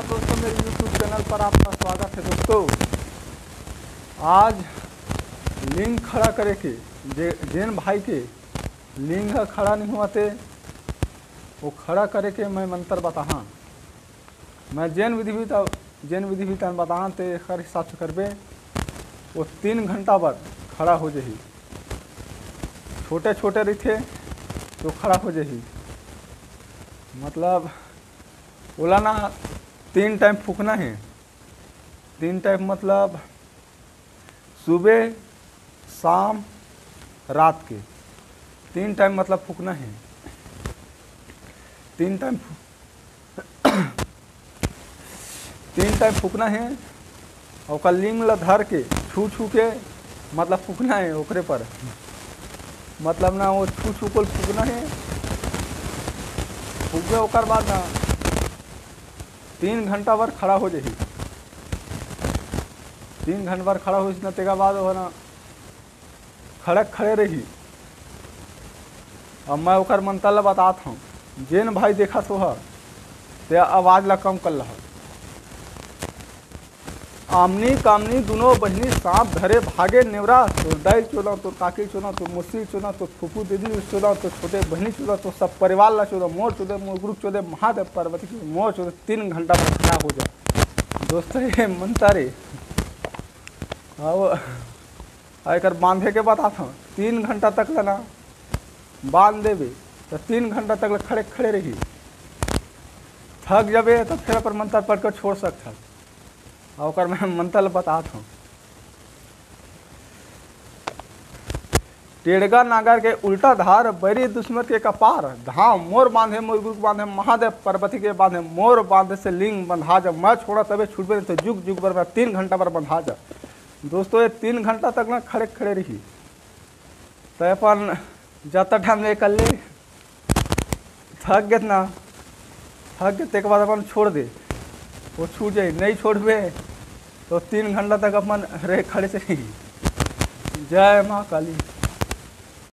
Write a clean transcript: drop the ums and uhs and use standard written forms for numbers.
नमस्कार दोस्तों, मेरे YouTube चैनल पर आपका स्वागत है। दोस्तों आज लिंग खड़ा करे के जैन भाई के लिंग खड़ा नहीं हुआ थे, वो खड़ा करे के मैं मंत्र बताहा। मैं जैन विधि भी तन बताहा ते हर हिसाब से करबे वो 3 घंटा बाद खड़ा हो जाही। छोटे छोटे रही तो खड़ा हो जाही, मतलब बोला ना 3 टाइम फूकना है। 3 टाइम मतलब सुबह शाम रात के 3 टाइम मतलब फूकना है। 3 टाइम फूकना है और का लिंग ला धर के छू के मतलब फूकना है ओकरे पर, मतलब ना वो छू को फूकना है। फूके ओकर बाद ना 3 घंटा भर खड़ा हो जाही। 3 घंटा भर खड़ा हो तेका बाद वो ना खड़े रही। अब मैं ओकर मंत्र बताता हूँ। जैन भाई देखा तो है ते आवाज़ ला कम कर रहा। आमनी कामनी दोनों बहनी सांप धरे भागे नेवरा, तो दाई चोला तो काकी चोला तो मुसी चोला तो फूफू दीदी चोला तो छोटे बहनी चोला तो सब परिवार ला चोला मोर चोदे मोर ग्रुप चोदे महादेव पार्वती की मोर चोदे 3 घंटा पर खड़ा हो जाए। दोस्तों ये मंतारे आकर बांधे के बताता हूँ। 3 घंटा तक ना बांध देवे तो 3 घंटा तक खड़े रही। थक जाबे तो फिर पर मंत्र पढ़ कर छोड़ सकता। और मैं मंत्र बताता हूँ। टेढ़गा नागर के उल्टा धार बैरी दुश्मन के कपार, धाम मोर बांधे मोर गुरु बांधे महादेव पार्वती के बांधे मोर बांधे से लिंग बंधा जा। मैं छोड़ा तबे छूटबे तो जुग जुग पर 3 घंटा पर बंधा जा। दोस्तों ये 3 घंटा तक ना खड़े रही तो अपन जाता टाइम ले कर ले थक गए ना, थक गए के बाद अपन छोड़ दे, वो छूट जाए। नहीं छोड़बे तो 3 घंटा तक अपन रहे खड़े से रही। जय माँ काली।